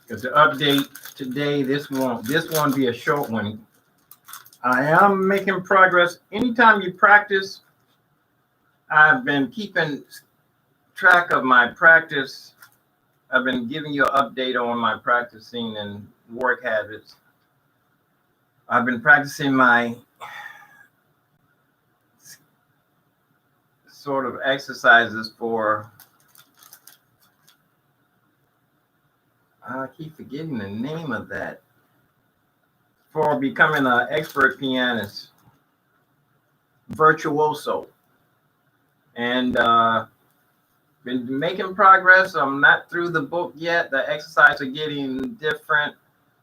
Because the update today, this won't be a short one. I am making progress. Anytime you practice, I've been keeping track of my practice. I've been giving you an update on my practicing and work habits. I've been practicing my sort of exercises for, I keep forgetting the name of that, for becoming an expert pianist, virtuoso. And been making progress. I'm not through the book yet. The exercises are getting different.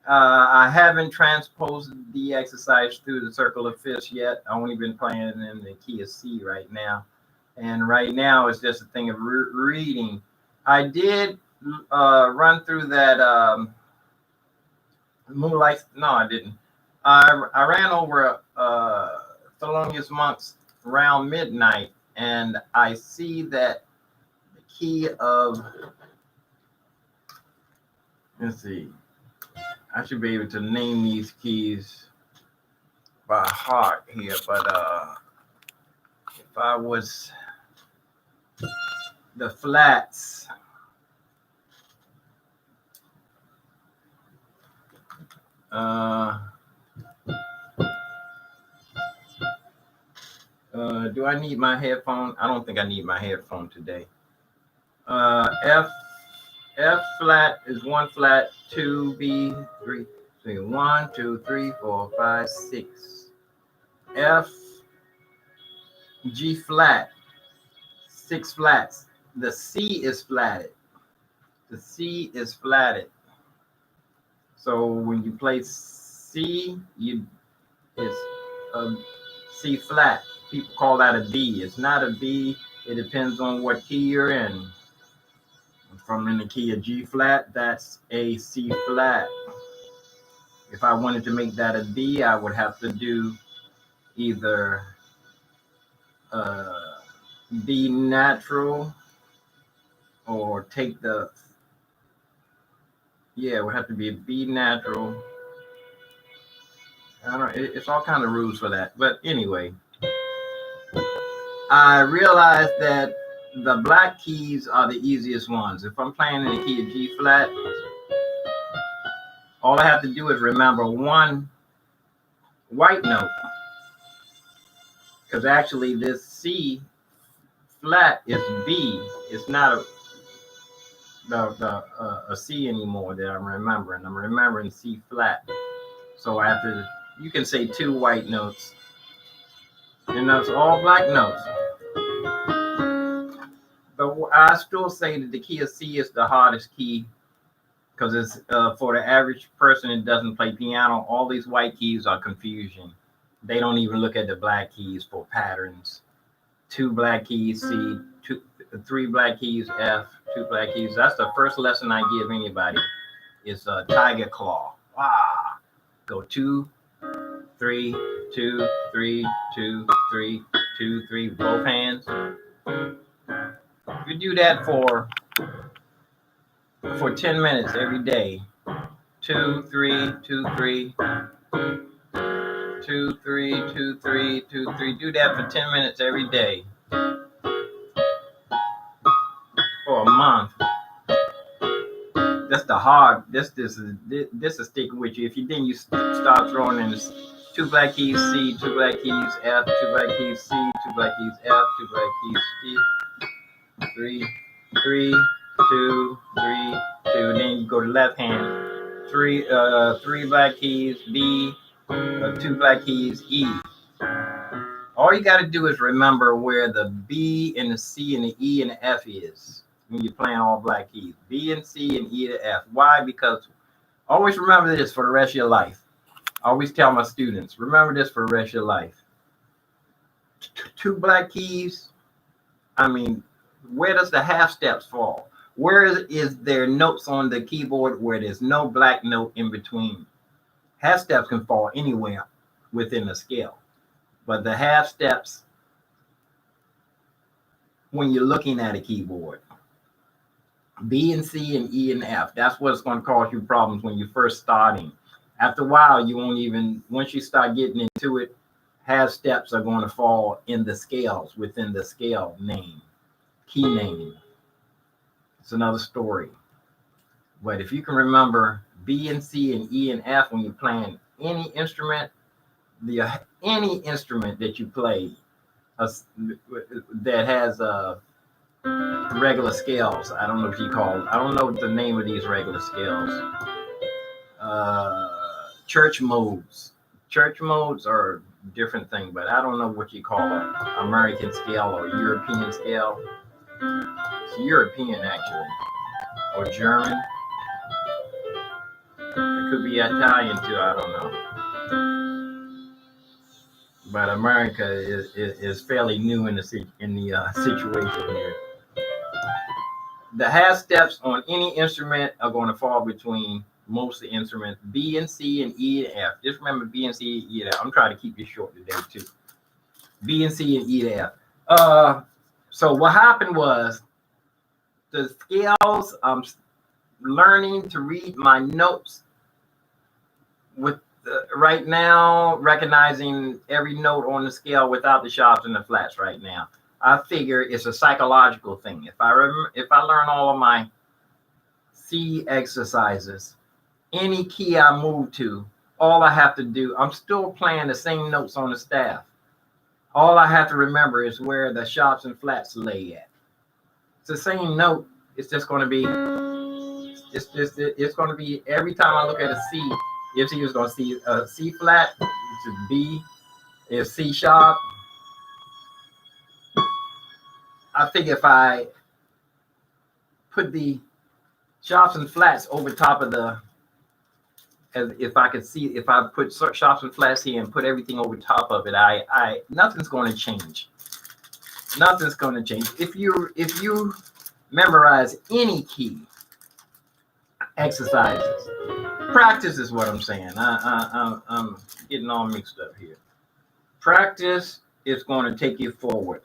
I haven't transposed the exercise through the circle of fish yet. I've only been playing it in the key of C right now. And right now it's just a thing of reading. I did run through that Moonlight. No, I didn't. I ran over Thelonious Monk's around midnight, and I see that the key of, let's see, I should be able to name these keys by heart here, but if I was the flats, do I need my headphone? I don't think I need my headphone today. F flat is 1 flat, 2 B, 3, 1, 2, 3, 4, 5, 6. F G flat, 6 flats. The C is flatted. The C is flatted. So when you play C, it's a C flat. People call that a B. It's not a B. It depends on what key you're in. If I'm in the key of G flat, that's a C flat. If I wanted to make that a B, I would have to do either B natural or take the, it would have to be a B natural. I don't. It's all kind of rules for that. But anyway, I realized that the black keys are the easiest ones. If I'm playing in the key of G flat, all I have to do is remember one white note. Because actually this C flat is B. It's not a C anymore that I'm remembering. I'm remembering C flat. So I have to, you can say 2 white notes. And that's all black notes. But I still say that the key of C is the hardest key, because it's for the average person that doesn't play piano, all these white keys are confusion. They don't even look at the black keys for patterns. 2 black keys C, 3 black keys F, 2 black keys. That's the first lesson I give anybody. Is tiger claw. Ah, go 2, 3, 2, 3, 2, 3, 2, 3, both hands. You do that for 10 minutes every day. 2, 3, 2, 3, 2, 3, 2, 3, 2, 3. Do that for 10 minutes every day for a month. That's the hard. This is sticking with you. If you then you start throwing in 2 black keys C, 2 black keys F, 2 black keys C, 2 black keys F, 2 black keys C, 3, 3, 2, 3, 2. Then you go to left hand. 3 black keys B, 2 black keys E. All you got to do is remember where the B and the C and the E and the F is when you're playing all black keys. B and C and E to F. Why? Because always remember this for the rest of your life. I always tell my students, remember this for the rest of your life. 2 black keys, I mean, where does the half steps fall? Where is there notes on the keyboard where there's no black note in between? Half steps can fall anywhere within the scale. But the half steps, when you're looking at a keyboard, B and C and E and F. That's what's going to cause you problems when you're first starting. After a while, you won't even, once you start getting into it, half steps are going to fall in the scales within the scale name, key name. It's another story. But if you can remember B and C and E and F when you're playing any instrument, any instrument that you play that has regular scales. I don't know if you call. I don't know the name of these regular scales. Church modes. Church modes are a different thing, but I don't know what you call an American scale or European scale. It's European actually, or German. It could be Italian too. I don't know. But America is fairly new in the situation here. The half steps on any instrument are going to fall between most of the instruments B and C and E and F. Just remember B and C, E and F. I'm trying to keep you short today too. B and C and E and F. So what happened was the scales. I'm learning to read my notes with right now, recognizing every note on the scale without the sharps and the flats right now. I figure it's a psychological thing. If I learn all of my C exercises, any key I move to, all I have to do, I'm still playing the same notes on the staff. All I have to remember is where the sharps and flats lay at. It's the same note. It's just going to be, it's going to be every time I look at a C, if you was going to see a C flat, it's a B, it's C sharp. I think if I put the sharps and flats over top of the, as if I could see, if I put sharps and flats here and put everything over top of it, nothing's going to change. Nothing's going to change. If you memorize any key exercises, practice is what I'm saying. I'm getting all mixed up here. Practice is going to take you forward.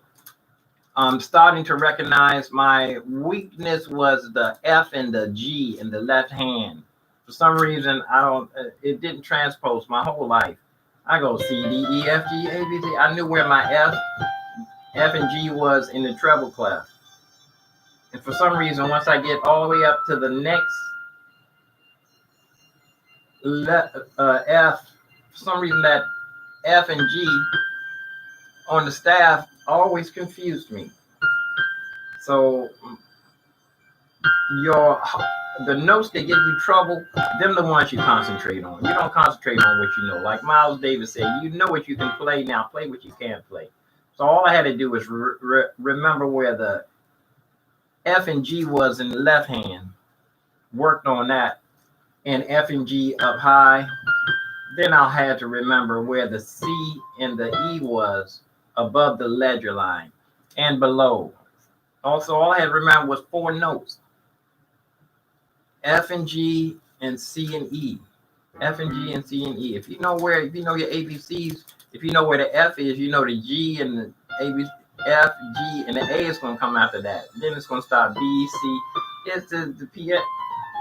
I'm starting to recognize my weakness was the F and the G in the left hand. For some reason, it didn't transpose my whole life. I go C, D, E, F, G, A, B, C. I knew where my F and G was in the treble clef. And for some reason, once I get all the way up to the next F, for some reason that F and G on the staff always confused me. So the notes that give you trouble, them the ones you concentrate on. You don't concentrate on what you know. Like Miles Davis said, you know what you can play, now play what you can't play. So all I had to do was remember where the F and G was in the left hand, worked on that, and F and G up high. Then I'll have to remember where the C and the E was above the ledger line and below. Also, all I had to remember was 4 notes. F and G and C and E. F and G and C and E. If you know your ABCs, if you know where the F is, you know the G and the ABC, F, G, and the A is going to come after that. Then it's going to start B, C. It's the piano.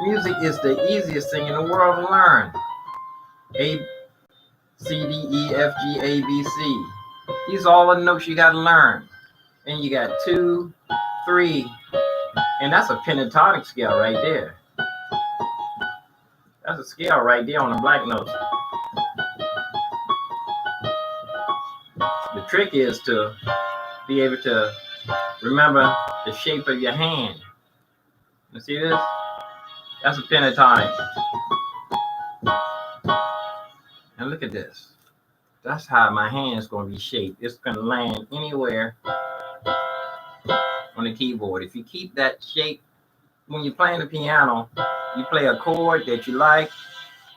Music is the easiest thing in the world to learn. A, C, D, E, F, G, A, B, C. These are all the notes you got to learn. And you got 2, 3, and that's a pentatonic scale right there. That's a scale right there on the black notes. The trick is to be able to remember the shape of your hand. You see this? That's a pentatonic. And look at this. That's how my hand is going to be shaped. It's going to land anywhere on the keyboard. If you keep that shape, when you're playing the piano, you play a chord that you like.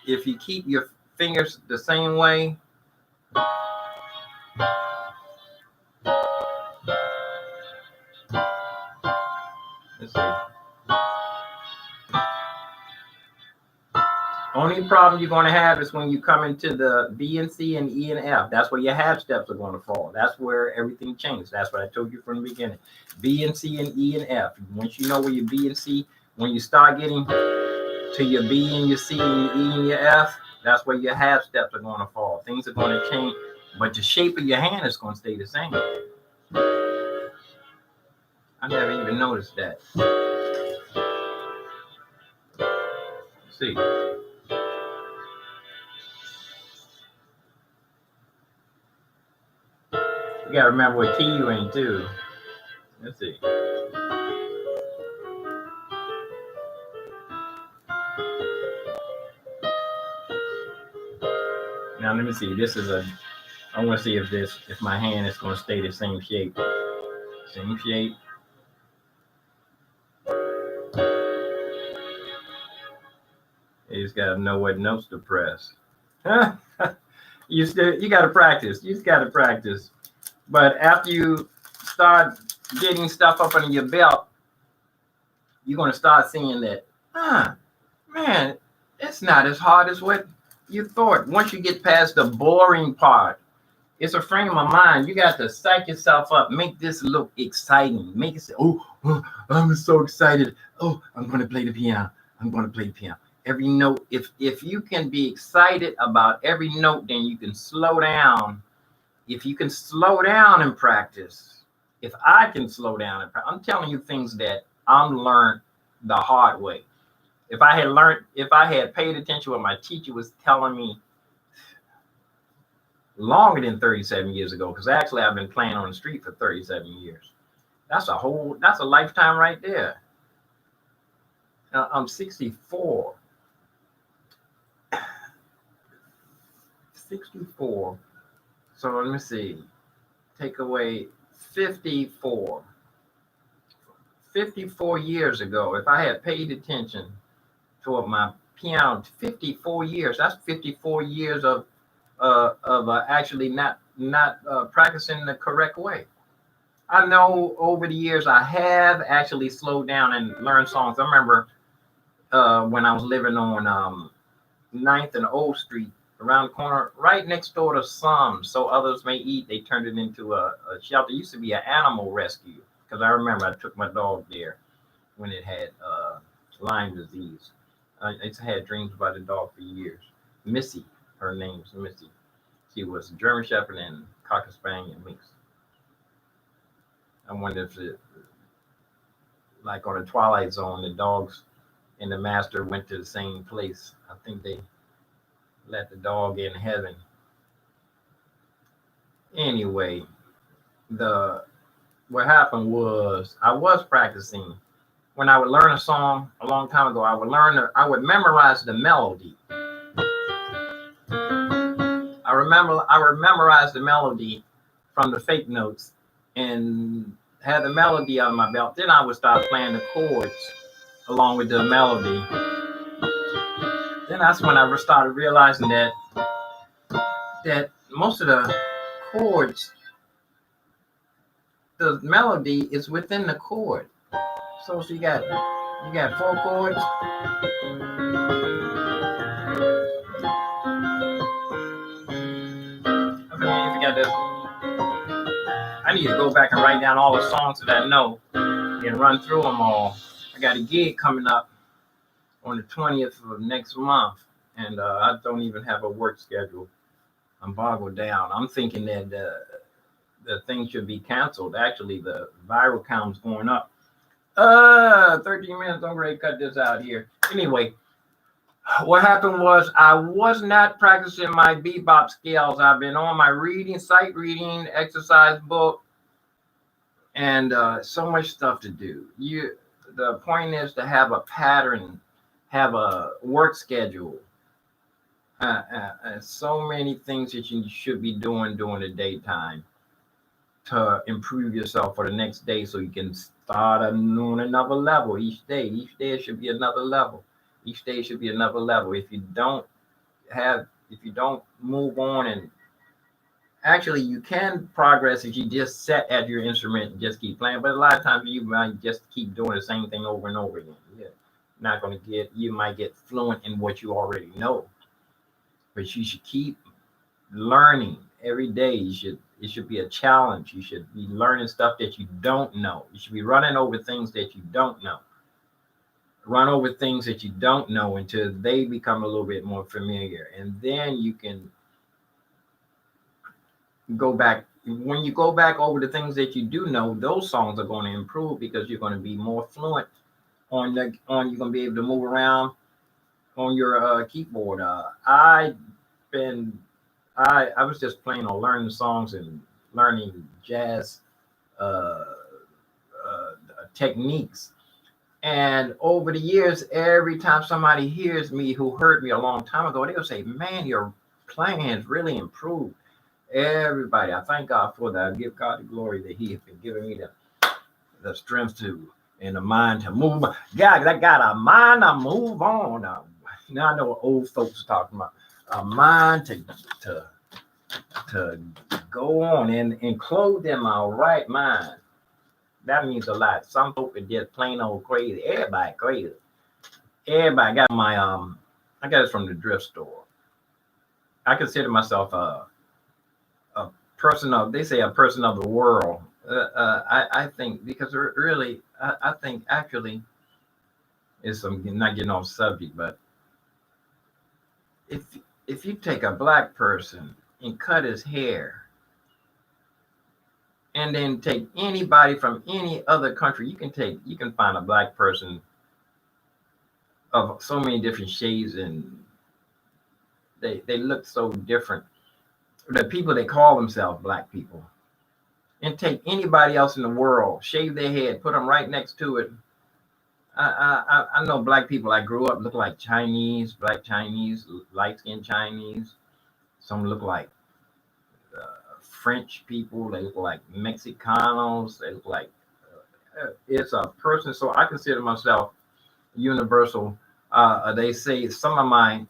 If you keep your fingers the same way, let's see. Only problem you're going to have is when you come into the B and C and E and F. That's where your half steps are going to fall. That's where everything changes. That's what I told you from the beginning. B and C and E and F. Once you know where your B and C, When you start getting to your B and your C and your E and your F, that's where your half steps are going to fall. Things are going to change, but the shape of your hand is going to stay the same. I never even noticed that. Let's see. You got to remember what key you're in, too. Let's see. Now, let me see. This is I want to see if my hand is going to stay the same shape. Same shape. You just got to know what notes to press. You got to practice. You just got to practice. But after you start getting stuff up under your belt, you're going to start seeing that, man, it's not as hard as what you thought. Once you get past the boring part, it's a frame of mind. You got to psych yourself up, make this look exciting. Make it say, oh, I'm so excited. Oh, I'm going to play the piano. I'm going to play the piano. Every note, if you can be excited about every note, then you can slow down. If you can slow down and practice, if I can slow down and practice, I'm telling you things that I'm learned the hard way. If I had paid attention to what my teacher was telling me longer than 37 years ago, because actually I've been playing on the street for 37 years. That's a lifetime right there. I'm 64. 64. So let me see. Take away 54. 54 years ago, if I had paid attention to my piano, 54 years, that's 54 years of actually not practicing the correct way. I know over the years I have actually slowed down and learned songs. I remember when I was living on 9th and Old Street, around the corner, right next door to Some So Others May Eat. They turned it into a shelter. It used to be an animal rescue, because I remember I took my dog there when it had Lyme disease. I had dreams about the dog for years. Missy, her name's Missy. She was a German Shepherd and Cocker Spaniel mix. I wonder if it, like on the Twilight Zone, the dogs and the master went to the same place. I think they let the dog in heaven. Anyway, what happened was I was practicing. When I would learn a song a long time ago, I would memorize the melody. I would memorize the melody from the fake notes and had the melody on my belt. Then I would start playing the chords along with the melody. Then that's when I started realizing that most of the chords, the melody is within the chord. So you got 4 chords. I need to go back and write down all the songs that I know and run through them all. I got a gig coming up on the 20th of next month, and I don't even have a work schedule. I'm boggled down. I'm thinking that the thing should be canceled. Actually, the viral count's going up. 13 minutes. I'm ready to cut this out here. Anyway, what happened was I was not practicing my bebop skills. I've been on my sight reading, exercise book, and so much stuff to do. The point is to have a pattern, have a work schedule, so many things that you should be doing during the daytime to improve yourself for the next day, so you can start on another level each day. Each day should be another level. Each day should be another level. If you don't move on, and actually you can progress if you just sit at your instrument and just keep playing. But a lot of times you might just keep doing the same thing over and over again. You might get fluent in what you already know. But you should keep learning every day. It should be a challenge. You should be learning stuff that you don't know. You should be running over things that you don't know. run over things that you don't know until they become a little bit more familiar. And then you can go back. When you go back over the things that you do know, those songs are going to improve because you're going to be more fluent you're going to be able to move around on your keyboard. Been I was just playing on learning songs and learning jazz uh, techniques. And over the years, every time somebody hears me who heard me a long time ago, they'll say, "Man, your playing has really improved." Everybody, I thank God for that. I give God the glory that He has been giving me the strength to and the mind to move. God, I got a mind to move on. Now I know what old folks are talking about. A mind to to go on and clothe in my right mind. That means a lot. Some folk are just plain old crazy. Everybody crazy. Everybody got I got it from the thrift store. I consider myself a person of, they say a person of the world. I think because really, I think actually, it's I'm not getting off subject, but if if you take a black person and cut his hair, and then take anybody from any other country, you can find a black person of so many different shades, and they look so different. The people that call themselves black people, and take anybody else in the world, shave their head, put them right next to it. I know black people I grew up look like Chinese, black Chinese, light skinned Chinese. Some look like French people. They look like Mexicanos. They look like it's a person. So I consider myself universal. They say some of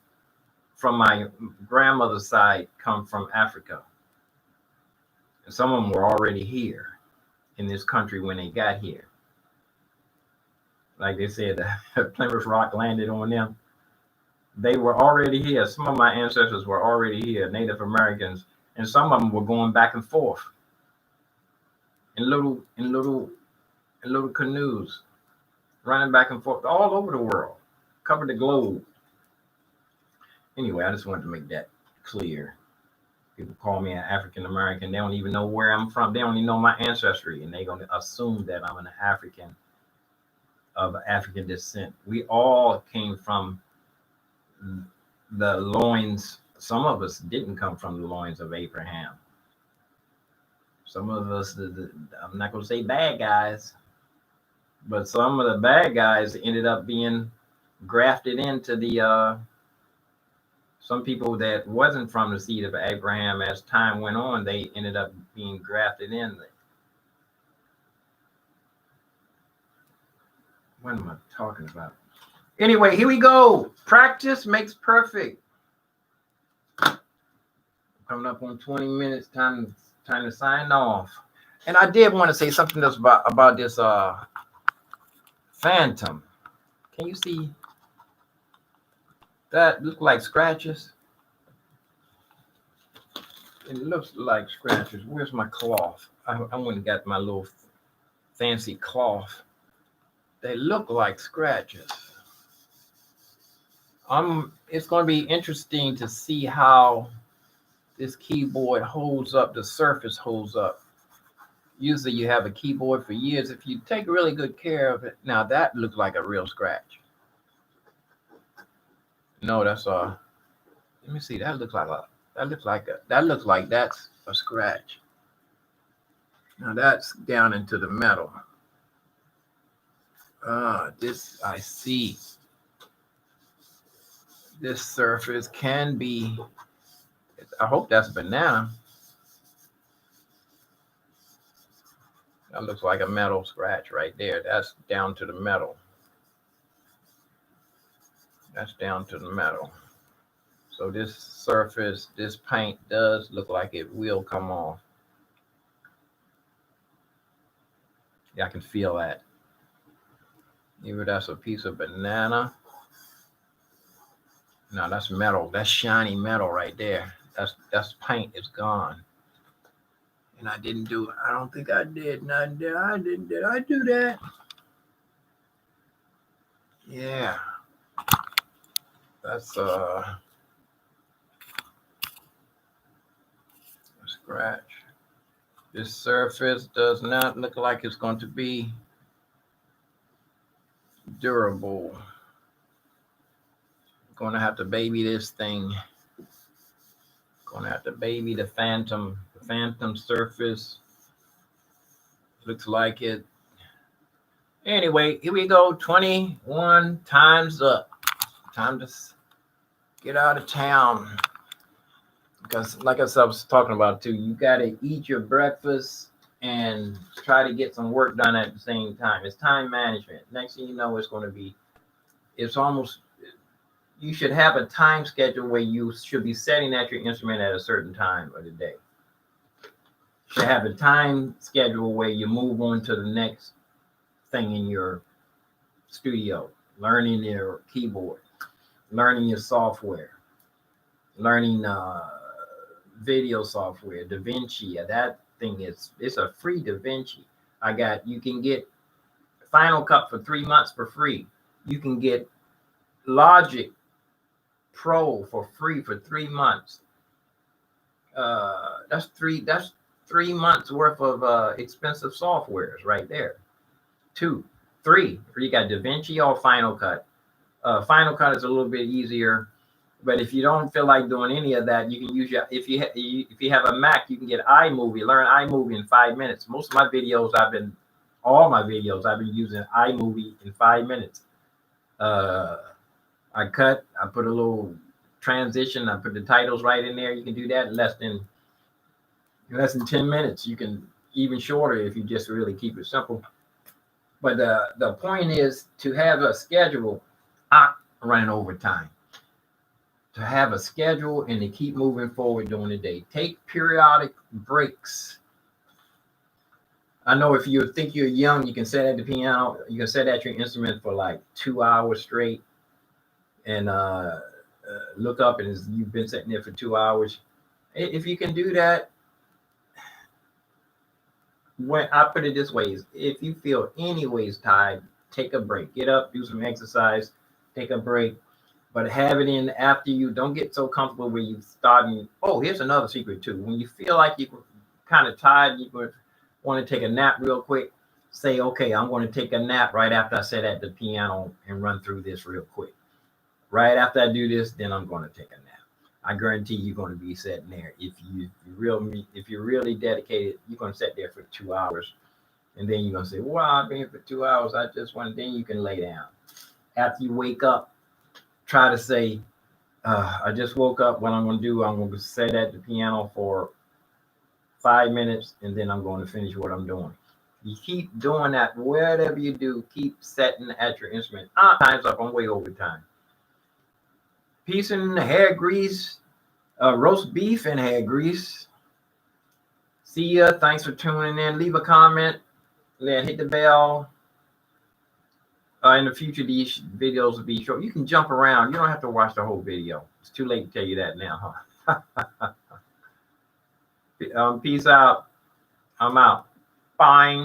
from my grandmother's side come from Africa. And some of them were already here in this country when they got here. Like they said, Plymouth Rock landed on them. They were already here. Some of my ancestors were already here, Native Americans, and some of them were going back and forth in little canoes, running back and forth all over the world, cover the globe. Anyway, I just wanted to make that clear. People call me an African American. They don't even know where I'm from. They don't even know my ancestry, and they're going to assume that I'm an African of African descent. We all came from the loins. Some of us didn't come from the loins of Abraham. Some of us, I'm not going to say bad guys, but some of the bad guys ended up being grafted into the some people that wasn't from the seed of Abraham. As time went on, they ended up being grafted in. What am I talking about? Anyway, here we go. Practice makes perfect. Coming up on 20 minutes. Time to sign off. And I did want to say something else about this phantom. Can you see that? Look like scratches. It looks like scratches. Where's my cloth? I went and got my little fancy cloth. They look like scratches. It's going to be interesting to see how this keyboard holds up, the surface holds up. Usually you have a keyboard for years. If you take really good care of it, now that looks like a real scratch. No, that's let me see, that looks like that's a scratch. Now that's down into the metal. This I see. This surface can be, I hope that's banana. That looks like a metal scratch right there. That's down to the metal. That's down to the metal. So this surface, this paint does look like it will come off. Yeah, I can feel that. Either that's a piece of banana. No, that's metal. That's shiny metal right there. That's paint. It's gone. And I didn't do it. I don't think I did. Did I do that? Yeah, that's scratch. This surface does not look like it's going to be durable. Going to have to baby this thing. Going to have to baby the phantom surface. Looks like it. Anyway, here we go. 21 times up. Time to get out of town. Because, like I was talking about too, you got to eat your breakfast and try to get some work done at the same time. It's time management. Next thing you know, it's almost, you should have a time schedule where you should be setting at your instrument at a certain time of the day. You should have a time schedule where you move on to the next thing in your studio, learning your keyboard, learning your software, learning video software, DaVinci. That thing it's a free DaVinci. You can get Final Cut for 3 months for free. You can get Logic Pro for free for 3 months. That's 3 months worth of expensive softwares right there. 2, 3. You got DaVinci or Final Cut. Final Cut is a little bit easier, but if you don't feel like doing any of that, you can use if you have a Mac, you can get iMovie. Learn iMovie in 5 minutes. All my videos I've been using iMovie in 5 minutes. I put a little transition, I put the titles right in there. You can do that in less than 10 minutes. You can even shorter if you just really keep it simple. But the point is to have a schedule. Running overtime. To have a schedule and to keep moving forward during the day. Take periodic breaks. I know if you think you're young, you can sit at the piano, you can sit at your instrument for like 2 hours straight and look up and you've been sitting there for 2 hours. If you can do that, when I put it this way, is if you feel anyways tired, take a break. Get up, do some exercise, take a break. But have it in after you. Don't get so comfortable where you starting. Oh, here's another secret too. When you feel like you're kind of tired, you want to take a nap real quick. Say, okay, I'm going to take a nap right after I sit at the piano and run through this real quick. Right after I do this, then I'm going to take a nap. I guarantee you're going to be sitting there. If you're really dedicated, you're going to sit there for 2 hours, and then you're going to say, "Well, I've been here for 2 hours. I just want." Then you can lay down. After you wake up, try to say, I just woke up. What I'm going to do, I'm going to sit at the piano for 5 minutes, and then I'm going to finish what I'm doing. You keep doing that. Whatever you do, keep setting at your instrument. Time's up. I'm way over time. Peace and hair grease. Roast beef and hair grease. See ya. Thanks for tuning in. Leave a comment. Hit the bell. In the future, these videos will be short. You can jump around. You don't have to watch the whole video. It's too late to tell you that now, huh? Peace out. I'm out. Bye.